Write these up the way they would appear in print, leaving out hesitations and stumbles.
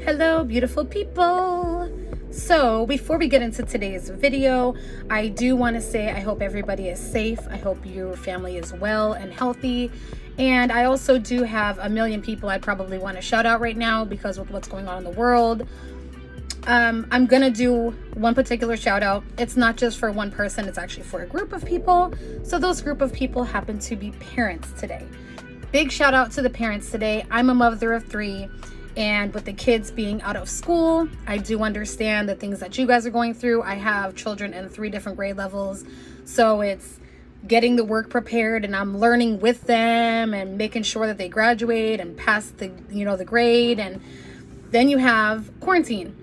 Hello, beautiful people. So before we get into today's video, I do want to say I hope everybody is safe. I hope your family is well and healthy. And I also do have a million people I probably want to shout out right now because with what's going on in the world. I'm gonna do one particular shout out. It's not just for one person, it's actually for a group of people. So those group of people happen to be parents today. Big shout out to the parents today. I'm a mother of 3. And with the kids being out of school, I do understand the things that you guys are going through. I have children in 3 different grade levels. So it's getting the work prepared and I'm learning with them and making sure that they graduate and pass the grade. And then you have quarantine.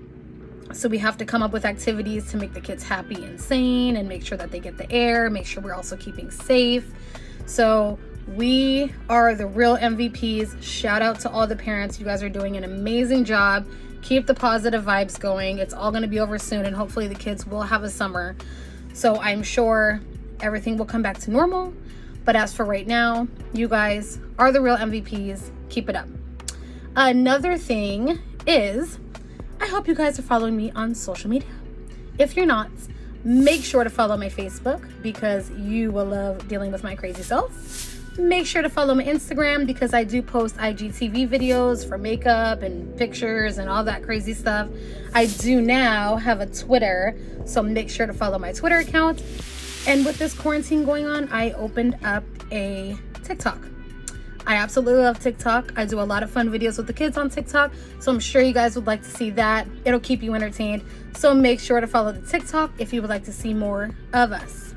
So we have to come up with activities to make the kids happy and sane and make sure that they get the air, make sure we're also keeping safe. So we are the real MVPs. Shout out to all the parents. You guys are doing an amazing job. Keep the positive vibes going. It's all going to be over soon and hopefully the kids will have a summer. So I'm sure everything will come back to normal. But as for right now, you guys are the real MVPs. Keep it up. Another thing is, I hope you guys are following me on social media. If you're not, make sure to follow my Facebook because you will love dealing with my crazy self. Make sure to follow my Instagram because I do post IGTV videos for makeup and pictures and all that crazy stuff. I do now have a Twitter, so make sure to follow my Twitter account. And with this quarantine going on, I opened up a TikTok. I absolutely love TikTok. I do a lot of fun videos with the kids on TikTok, so I'm sure you guys would like to see that. It'll keep you entertained. So make sure to follow the TikTok if you would like to see more of us.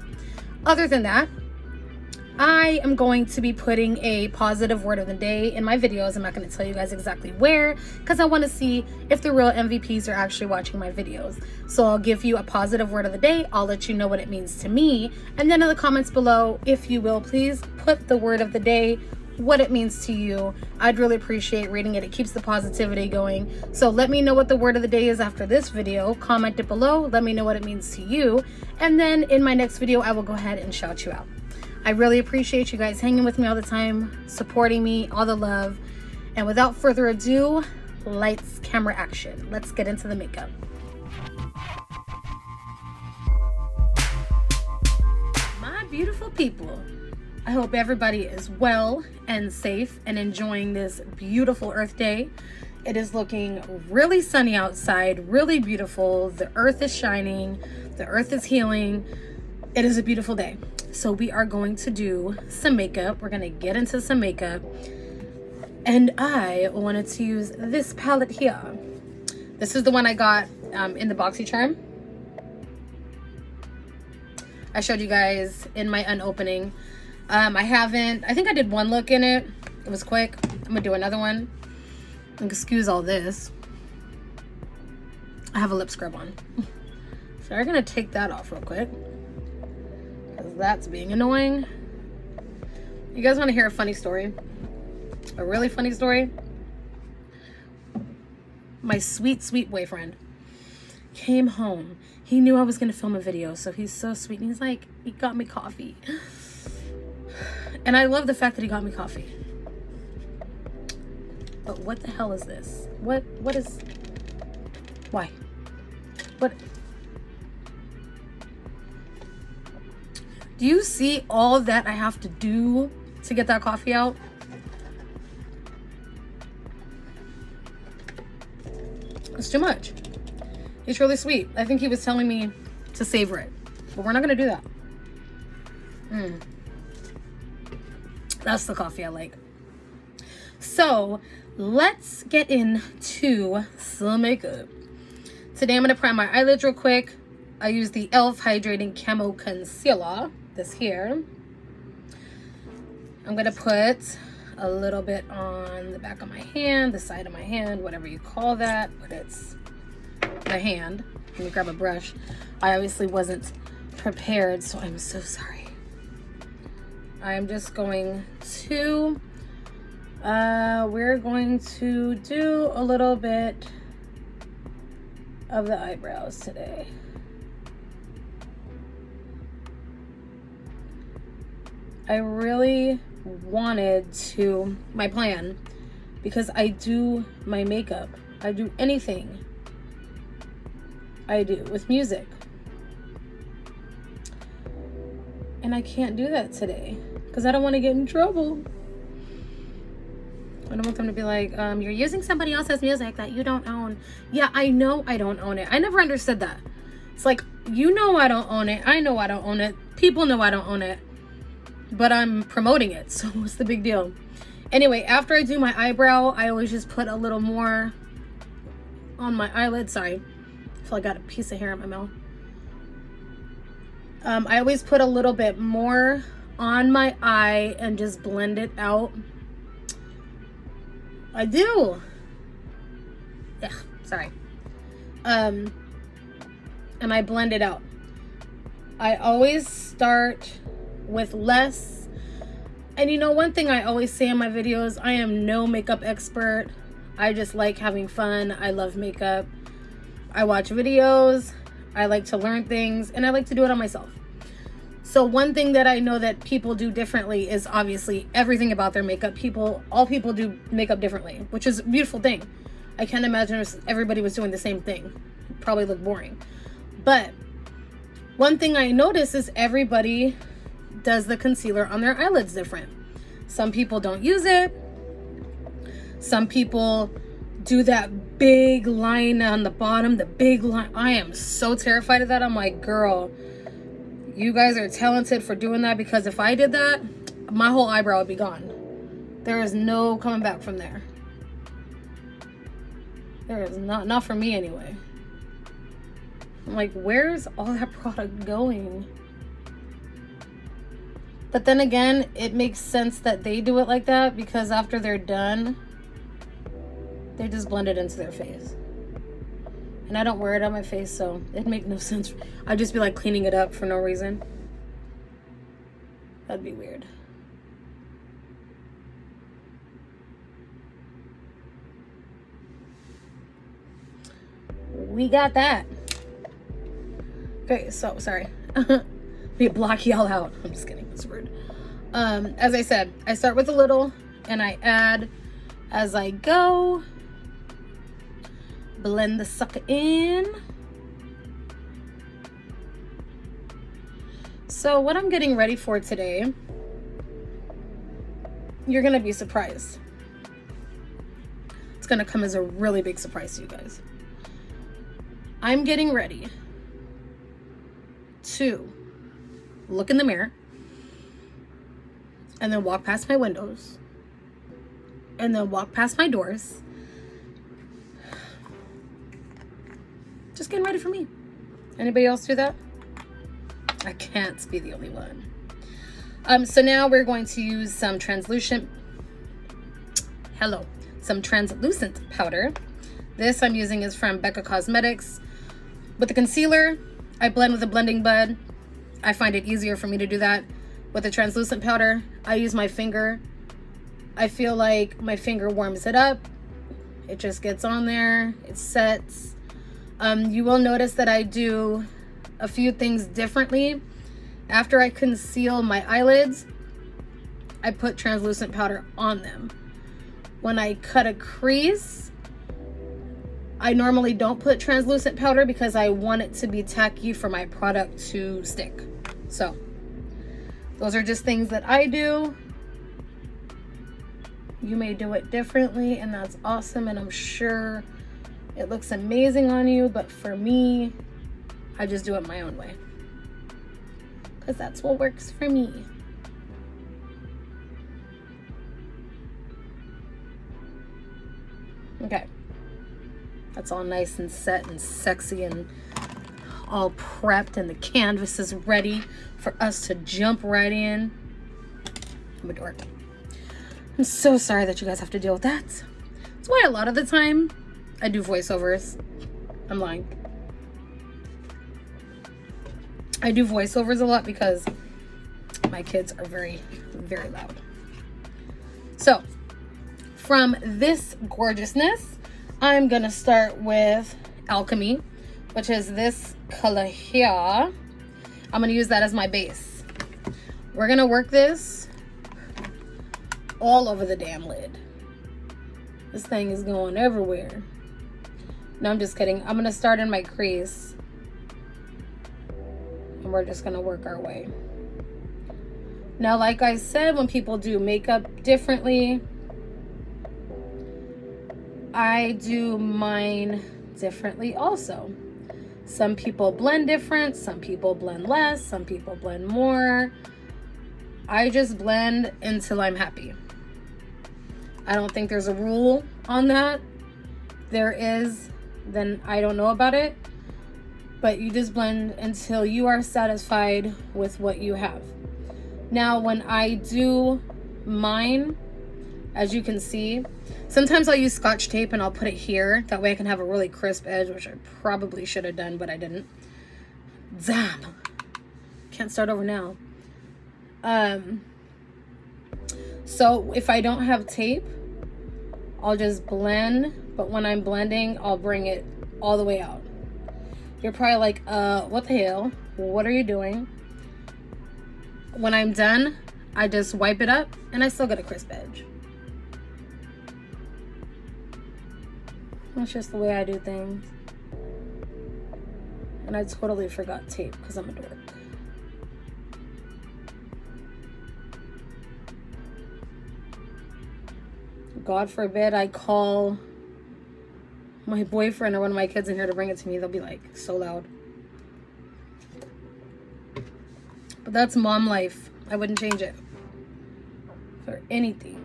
Other than that, I am going to be putting a positive word of the day in my videos. I'm not going to tell you guys exactly where because I want to see if the real MVPs are actually watching my videos. So I'll give you a positive word of the day. I'll let you know what it means to me. And then in the comments below, if you will, please put the word of the day, what it means to you. I'd really appreciate reading it. It keeps the positivity going. So let me know what the word of the day is after this video. Comment it below. Let me know what it means to you. And then in my next video, I will go ahead and shout you out. I really appreciate you guys hanging with me all the time, supporting me, all the love. And without further ado, lights, camera, action. Let's get into the makeup. My beautiful people, I hope everybody is well and safe and enjoying this beautiful Earth Day. It is looking really sunny outside, really beautiful. The earth is shining, the earth is healing. It is a beautiful day. So we are going to do some makeup. We're going to get into some makeup. And I wanted to use this palette here. This is the one I got in the boxycharm. I showed you guys in my unopening. I think I did one look in it. It was quick. I'm going to do another one. Excuse all this. I have a lip scrub on. So we're going to take that off real quick. That's being annoying. You guys want to hear a funny story? A really funny story? My sweet, sweet boyfriend came home. He knew I was going to film a video, so he's so sweet. And he's like, he got me coffee. And I love the fact that he got me coffee. But what the hell is this? What is... Why? What... Do you see all that I have to do to get that coffee out? It's too much. He's really sweet. I think he was telling me to savor it, but we're not gonna do that. That's the coffee I like. So let's get into some makeup. Today I'm gonna prime my eyelids real quick. I use the e.l.f. Hydrating Camo Concealer. This here. I'm gonna put a little bit on the back of my hand, the side of my hand, whatever you call that, but it's my hand. Let me grab a brush. I obviously wasn't prepared, so I'm so sorry. I'm just going to, we're going to do a little bit of the eyebrows today. I really wanted to, my plan, because I do my makeup I do anything I do with music. And I can't do that today because I don't want to get in trouble. I don't want them to be like, you're using somebody else's music that you don't own. Yeah, I know I don't own it. I never understood that. It's like, you know I don't own it. I know I don't own it. People know I don't own it. But I'm promoting it. So what's the big deal? Anyway, after I do my eyebrow, I always just put a little more on my eyelid. Sorry. I feel like I got a piece of hair in my mouth. I always put a little bit more on my eye and just blend it out. I do. Yeah, sorry. And I blend it out. I always start with less. And you know, one thing I always say in my videos, I am no makeup expert. I just like having fun. I love makeup. I watch videos. I like to learn things, and I like to do it on myself. So one thing that I know that people do differently is obviously everything about their makeup. All people do makeup differently, which is a beautiful thing. I can't imagine if everybody was doing the same thing. It'd probably look boring. But one thing I notice is everybody does the concealer on their eyelids different. Some people don't use it. Some people do that big line on the bottom, the big line. I am so terrified of that. I'm like, girl, you guys are talented for doing that, because if I did that, my whole eyebrow would be gone. There is no coming back from there. There is not for me anyway. I'm like, where's all that product going? But then again, it makes sense that they do it like that, because after they're done, they just blend it into their face. And I don't wear it on my face, so it'd make no sense. I'd just be like cleaning it up for no reason. That'd be weird. We got that. Okay, so sorry. Be block y'all out. I'm just kidding. That's rude. As I said, I start with a little and I add as I go. Blend the sucker in. So what I'm getting ready for today, you're gonna be surprised. It's gonna come as a really big surprise to you guys. I'm getting ready to look in the mirror and then walk past my windows and then walk past my doors. Just getting ready for me. Anybody else do that? I can't be the only one. So now we're going to use some translucent powder. This I'm using is from Beccacosmetics. With the concealer, I blend with a blending bud. I find it easier for me to do that. With the translucent powder, I use my finger. I feel like my finger warms it up. It just gets on there. It sets. You will notice that I do a few things differently. After I conceal my eyelids, I put translucent powder on them. When I cut a crease, I normally don't put translucent powder because I want it to be tacky for my product to stick. So those are just things that I do. You may do it differently, and that's awesome, and I'm sure it looks amazing on you, but for me, I just do it my own way, because that's what works for me. Okay, that's all nice and set and sexy and all prepped, and the canvas is ready for us to jump right in. I'm a dork. I'm so sorry that you guys have to deal with that. That's why a lot of the time I do voiceovers. I'm lying. I do voiceovers a lot because my kids are very, very loud. So, from this gorgeousness, I'm gonna start with Alchemy, which is this color here. I'm gonna use that as my base. We're gonna work this all over the damn lid. This thing is going everywhere. No, I'm just kidding. I'm gonna start in my crease, and we're just gonna work our way. Now, like I said, when people do makeup differently, I do mine differently also. Some people blend different, some people blend less, some people blend more. I just blend until I'm happy. I don't think there's a rule on that. There is, then I don't know about it. But you just blend until you are satisfied with what you have. Now, when I do mine, as you can see, sometimes I'll use Scotch tape and I'll put it here. That way I can have a really crisp edge, which I probably should have done, but I didn't. Damn. Can't start over now. So if I don't have tape, I'll just blend. But when I'm blending, I'll bring it all the way out. You're probably like, what the hell? What are you doing? When I'm done, I just wipe it up and I still get a crisp edge. That's just the way I do things. And I totally forgot tape because I'm a dork. God forbid I call my boyfriend or one of my kids in here to bring it to me. They'll be like so loud. But that's mom life. I wouldn't change it for anything.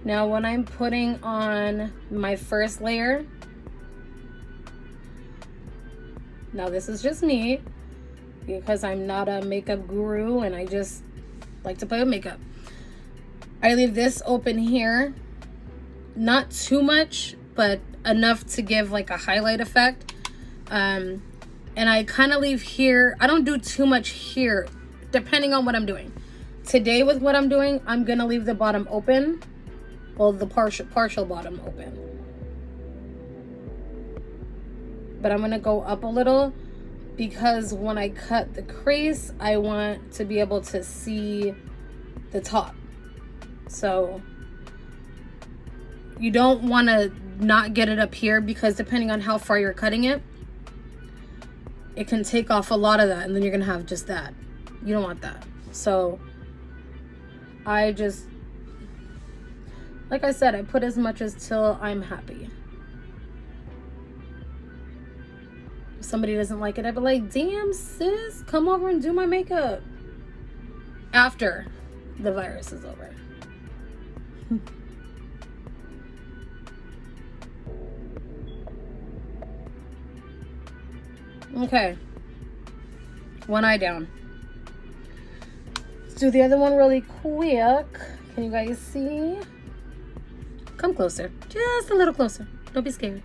Now when I'm putting on my first layer, now this is just me because I'm not a makeup guru and I just like to play with makeup. I leave this open here, not too much, but enough to give like a highlight effect. And I kind of leave here. I don't do too much here, depending on what I'm doing. Today with what I'm doing, I'm gonna leave the bottom open. Well, the partial bottom open. But I'm gonna go up a little because when I cut the crease, I want to be able to see the top. So you don't want to not get it up here because depending on how far you're cutting it, it can take off a lot of that and then you're gonna have just that. You don't want that. So I just, like I said, I put as much as till I'm happy. If somebody doesn't like it, I'd be like, damn sis, come over and do my makeup after the virus is over. Okay, one eye down. Let's do the other one really quick. Can you guys see? Come closer, just a little closer. Don't be scared.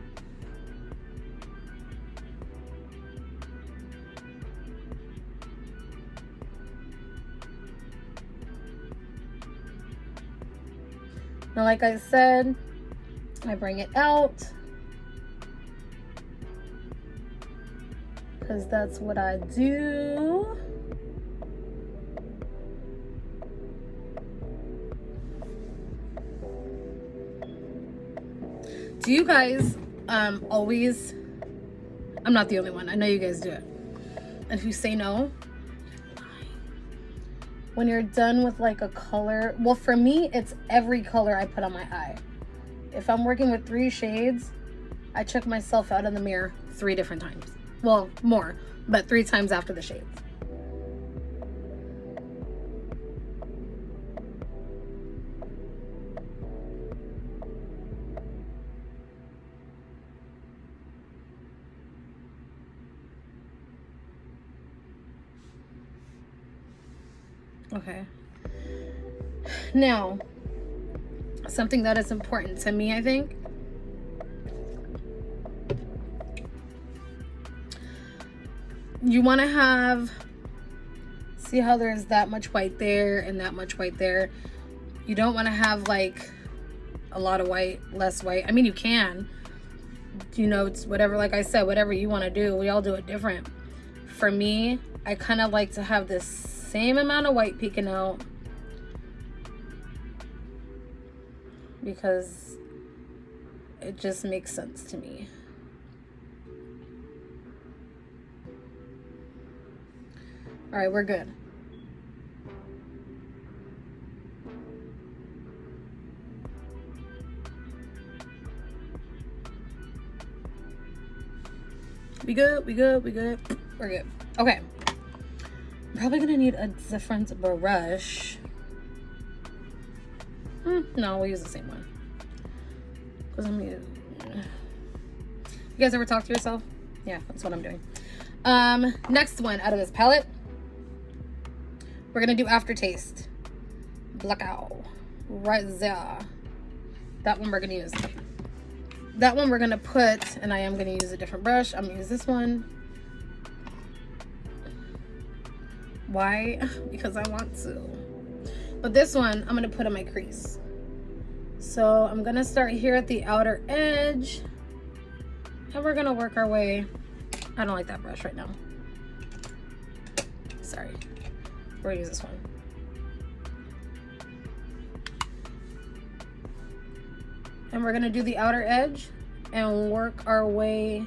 Now, like I said, I bring it out because that's what I do. Do you guys always, I'm not the only one, I know you guys do it. And if you say no, when you're done with like a color, well for me, it's every color I put on my eye. If I'm working with 3 shades, I check myself out in the mirror 3 different times. Well, more, but 3 times after the shades. Okay. Now, something that is important to me, I think, you want to have, see how there's that much white there and that much white there. You don't want to have like a lot of white, less white. I mean, you can, you know, it's whatever, like I said, whatever you want to do. We all do it different. For me, I kind of like to have this same amount of white peeking out, because it just makes sense to me. All right, we're good. We good, we good, we good. We're good. Okay. I'm probably gonna need a different brush. No, we'll use the same one. Because you guys ever talk to yourself? Yeah, that's what I'm doing. Next one out of this palette, we're gonna do Aftertaste. Blackout. Right there. That one we're gonna use. That one we're gonna put, and I am gonna use a different brush. I'm gonna use this one. Why? Because I want to. But this one I'm gonna put on my crease. So I'm gonna start here at the outer edge, and we're gonna work our way. I don't like that brush right now. Sorry. We're gonna use this one. And we're gonna do the outer edge and work our way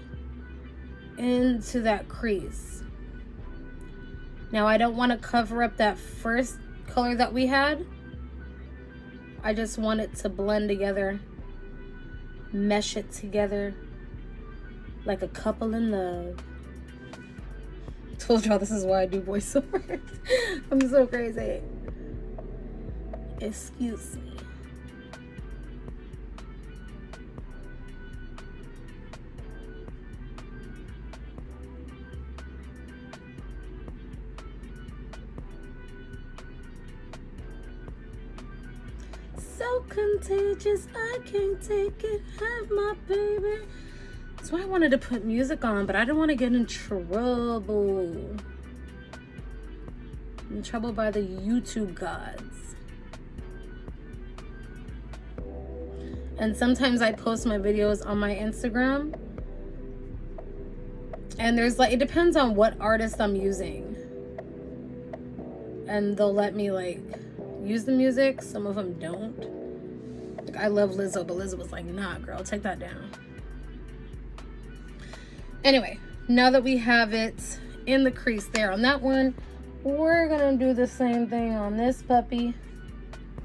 into that crease. Now I don't want to cover up that first color that we had. I just want it to blend together, mesh it together like a couple in love. Told y'all this is why I do voiceovers. I'm so crazy. Excuse me. So contagious, I can't take it. Have my baby. That's why I wanted to put music on, but I don't want to get in trouble. In trouble by the YouTube gods. And sometimes I post my videos on my Instagram, and there's like, it depends on what artist I'm using, and they'll let me like use the music. Some of them don't. Like, I love Lizzo, but Lizzo was like, nah girl, take that down. Anyway, now that we have it in the crease there on that one, we're gonna do the same thing on this puppy.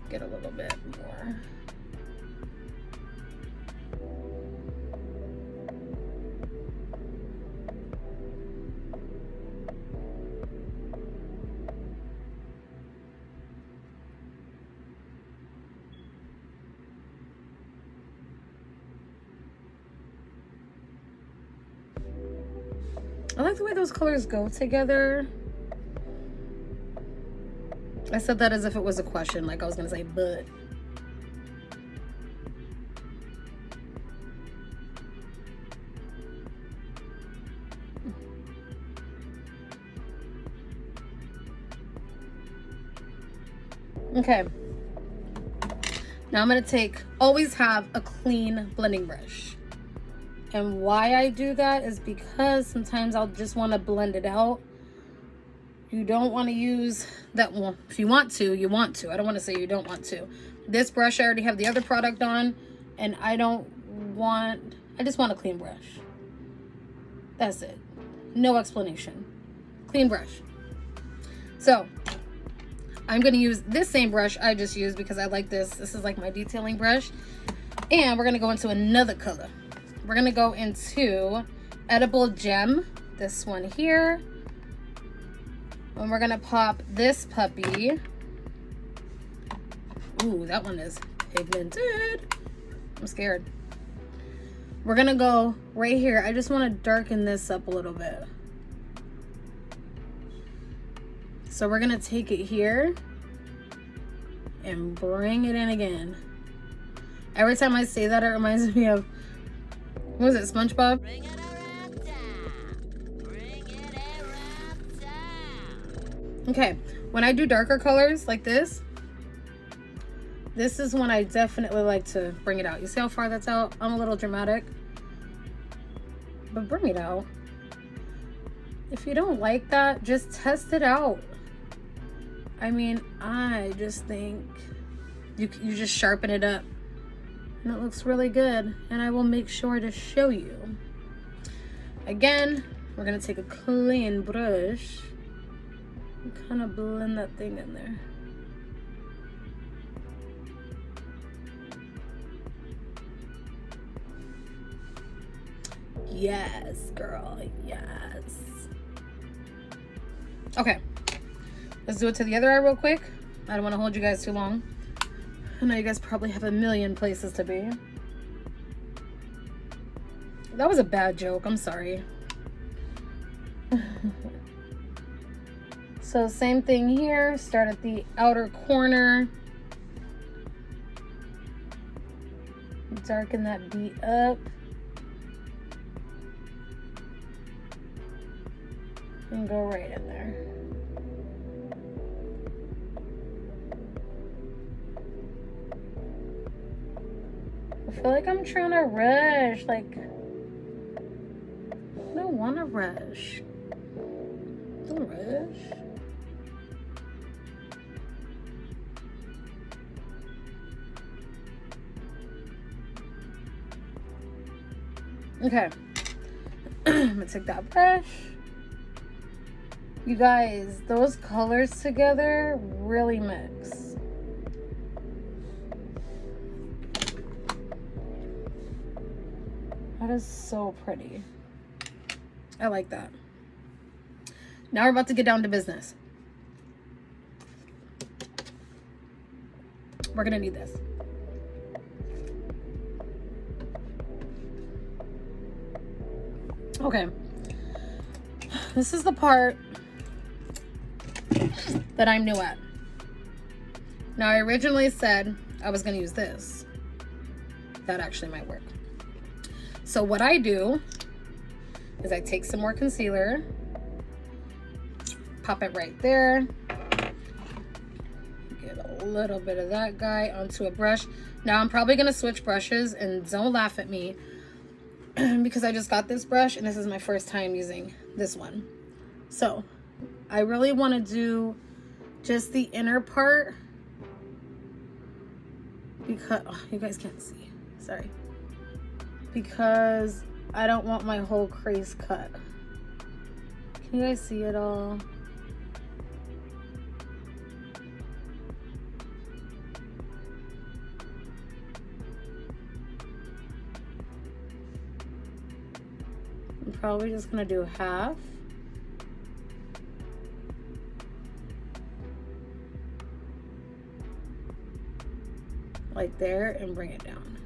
Get a little bit more. I like the way those colors go together. I said that as if it was a question, like I was gonna say, but. Okay. Now I'm gonna always have a clean blending brush. And why I do that is because sometimes I'll just want to blend it out. You don't want to use that one. If you want to, you want to. I don't want to say you don't want to. This brush, I already have the other product on, and I just want a clean brush. That's it. No explanation. Clean brush. So I'm going to use this same brush I just used because I like this. This is like my detailing brush. And we're going to go into another color. We're going to go into Edible Gem, this one here. And we're going to pop this puppy. Ooh, that one is pigmented. I'm scared. We're going to go right here. I just want to darken this up a little bit. So we're going to take it here and bring it in again. Every time I say that, it reminds me of, what was it, SpongeBob? Bring it around town. Bring it around town. Okay, when I do darker colors like this is when I definitely like to bring it out. You see how far that's out? I'm a little dramatic, but bring it out. If you don't like that, just test it out. I mean, I just think you just sharpen it up and it looks really good, and I will make sure to show you. Again, we're gonna take a clean brush and kind of blend that thing in there. Yes, girl, yes. Okay, let's do it to the other eye real quick. I don't want to hold you guys too long. I know you guys probably have a million places to be. That was a bad joke, I'm sorry. So same thing here, start at the outer corner. Darken that beat up. And go right in there. I feel like I'm trying to rush, like, I don't want to rush. Don't rush. Okay. I'm gonna take that brush. You guys, those colors together really mix. That is so pretty. I like that. Now we're about to get down to business. We're gonna need this. Okay. This is the part that I'm new at. Now, I originally said I was going to use this. That actually might work. So what I do is I take some more concealer, pop it right there, get a little bit of that guy onto a brush. Now I'm probably going to switch brushes, and don't laugh at me because I just got this brush and this is my first time using this one. So I really want to do just the inner part because, oh, you guys can't see, sorry, because I don't want my whole crease cut. Can you guys see it all? I'm probably just gonna do half. Like there, and bring it down.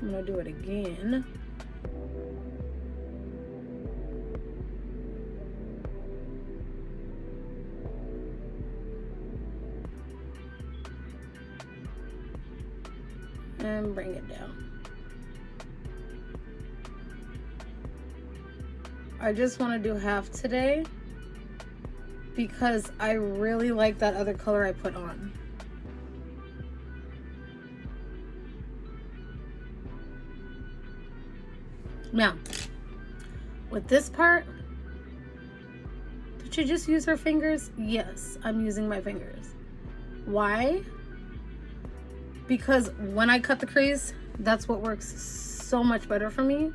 I'm gonna do it again. And bring it down. I just want to do half today because I really like that other color I put on. Now, with this part, did you just use her fingers? Yes, I'm using my fingers. Why? Because when I cut the crease, that's what works so much better for me,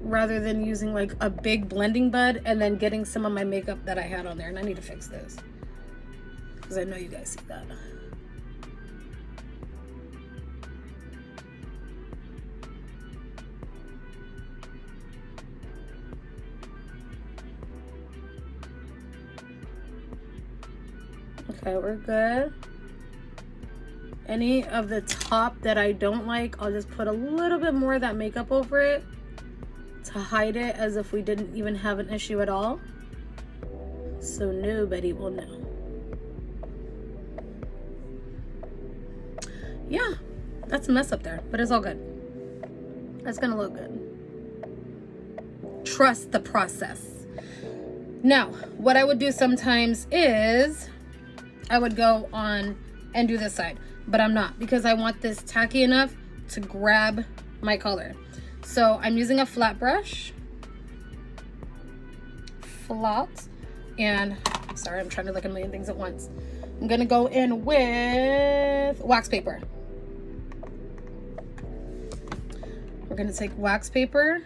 rather than using like a big blending bud and then getting some of my makeup that I had on there. And I need to fix this because I know you guys see that. Okay, we're good. Any of the top that I don't like, I'll just put a little bit more of that makeup over it to hide it as if we didn't even have an issue at all, so nobody will know. Yeah, that's a mess up there, but it's all good. It's gonna look good. Trust the process. Now, what I would do sometimes is I would go on and do this side, but I'm not, because I want this tacky enough to grab my color. So I'm using a flat brush. Flat. And, sorry, I'm trying to look at a million things at once. I'm gonna go in with wax paper. We're gonna take wax paper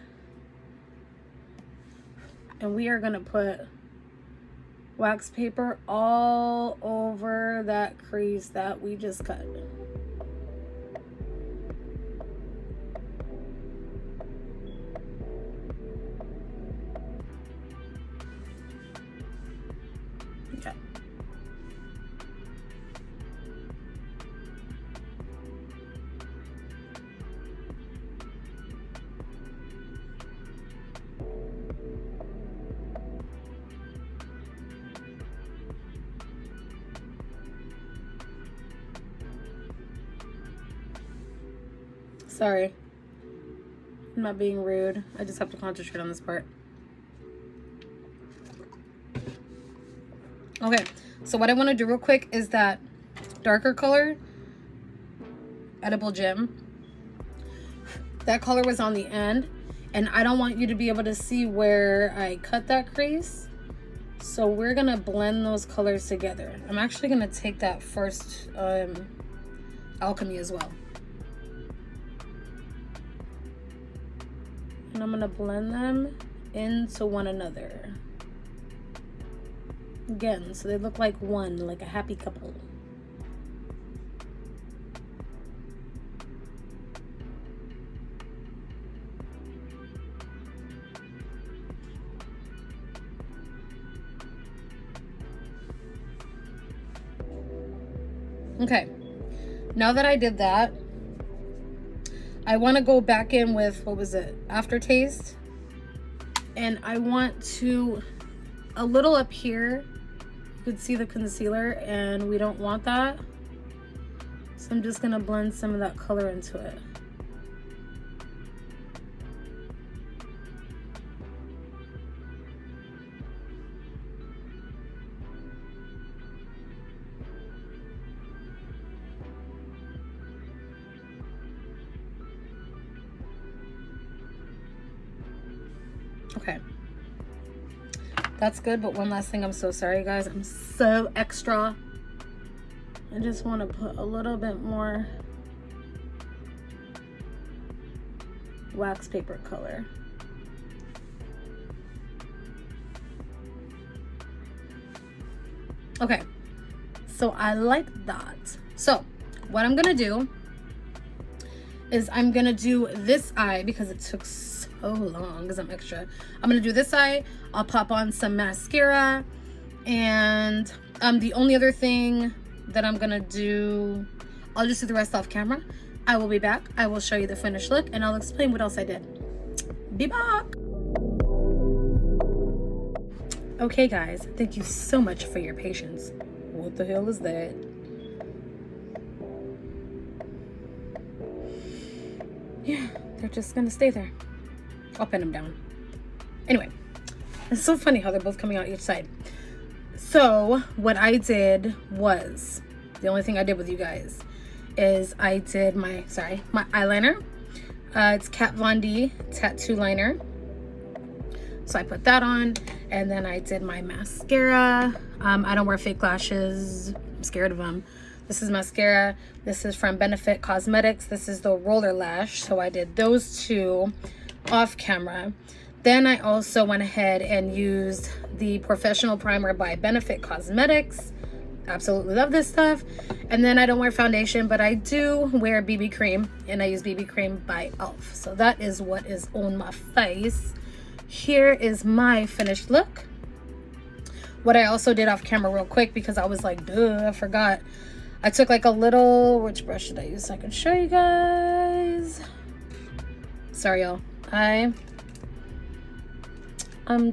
and we are gonna put wax paper all over that crease that we just cut. Okay. Sorry, I'm not being rude. I just have to concentrate on this part. Okay, so what I want to do real quick is that darker color, Edible Gem, that color was on the end, and I don't want you to be able to see where I cut that crease. So we're gonna blend those colors together. I'm actually gonna take that first Alchemy as well. And I'm gonna blend them into one another. Again, so they look like one, like a happy couple. Okay, now that I did that, I want to go back in with, what was it, Aftertaste, and I want to, a little up here, you could see the concealer, and we don't want that, so I'm just going to blend some of that color into it. Okay, that's good, but one last thing, I'm so sorry guys, I'm so extra. I just want to put a little bit more wax paper color. Okay, so I like that. So what I'm gonna do is I'm gonna do this eye because it took so long because I'm extra. I'm gonna do this eye. I'll pop on some mascara, and the only other thing that I'm gonna do, I'll just do the rest off camera. I will be back. I will show you the finished look, and I'll explain what else I did. Be back. Okay guys, thank you so much for your patience. What the hell is that? Yeah, they're just gonna stay there. I'll pin them down. Anyway, it's so funny how they're both coming out each side. So what I did was, the only thing I did with you guys is I did my eyeliner. It's Kat Von D tattoo liner. So I put that on, and then I did my mascara. I don't wear fake lashes. I'm scared of them. This is mascara. This is from Beccacosmetics. This is the roller lash. So I did those two off camera. Then I also went ahead and used the Porefessional primer by Beccacosmetics. Absolutely love this stuff. And then I don't wear foundation, but I do wear BB cream, and I use BB cream by Elf. So that is what is on my face. Here is my finished look. What I also did off camera real quick, because I was like, duh, I forgot. I took like a little, which brush did I use so I can show you guys? Sorry, y'all. I'm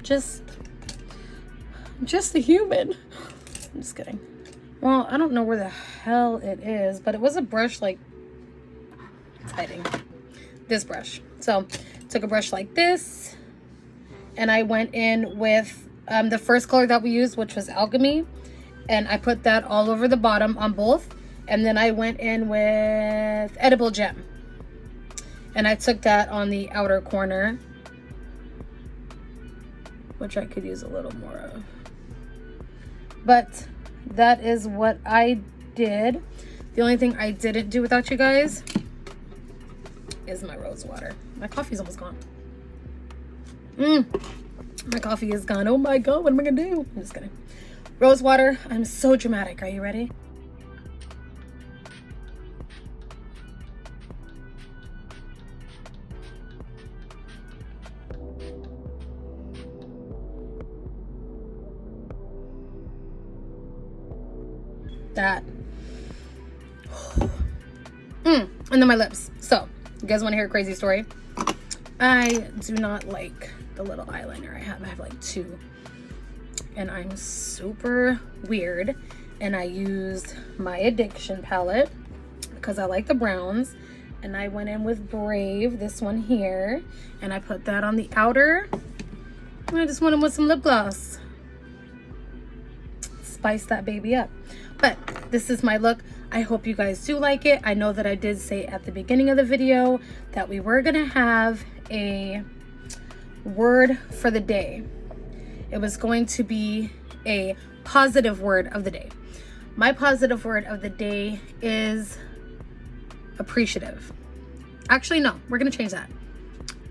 just a human. I'm just kidding. Well, I don't know where the hell it is, but it was a brush like, it's hiding. This brush. So, took a brush like this, and I went in with the first color that we used, which was Alchemy, and I put that all over the bottom on both, and then I went in with Edible Gem, And I took that on the outer corner, which I could use a little more of. But that is what I did. The only thing I didn't do without you guys is my rose water. My coffee's almost gone. My coffee is gone. Oh my God, what am I gonna do? I'm just kidding. Rose water. I'm so dramatic. Are you ready? That. And then my lips. So, you guys want to hear a crazy story? I do not like the little eyeliner I have. I have like 2. And I'm super weird. And I used my Addiction palette because I like the browns. And I went in with Brave, this one here. And I put that on the outer. And I just went in with some lip gloss. Spice that baby up. But this is my look. I hope you guys do like it. I know that I did say at the beginning of the video that we were gonna have a word for the day. It was going to be a positive word of the day. My positive word of the day is appreciative. Actually, no, we're gonna change that.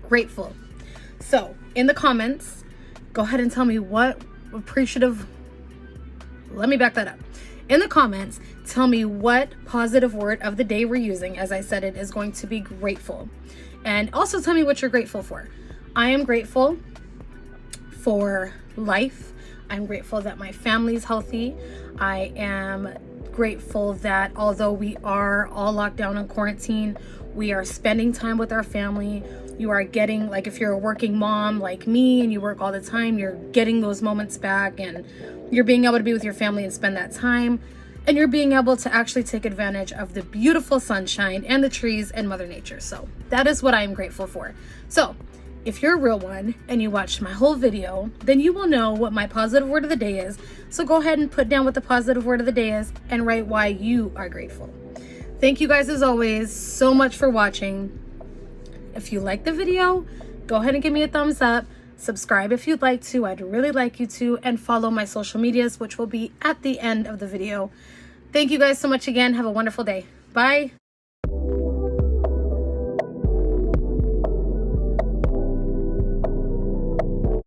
Grateful. So in the comments, go ahead and tell me what appreciative, let me back that up. In the comments, tell me what positive word of the day we're using. As I said, it is going to be grateful. And also tell me what you're grateful for. I am grateful for life. I'm grateful that my family's healthy. I am grateful that although we are all locked down in quarantine, we are spending time with our family. You are getting, like if you're a working mom like me and you work all the time, you're getting those moments back and you're being able to be with your family and spend that time. And you're being able to actually take advantage of the beautiful sunshine and the trees and Mother Nature. So that is what I am grateful for. So if you're a real one and you watched my whole video, then you will know what my positive word of the day is. So go ahead and put down what the positive word of the day is and write why you are grateful. Thank you guys as always so much for watching. If you like the video, go ahead and give me a thumbs up. Subscribe if you'd like to. I'd really like you to. And follow my social medias, which will be at the end of the video. Thank you guys so much again. Have a wonderful day. Bye.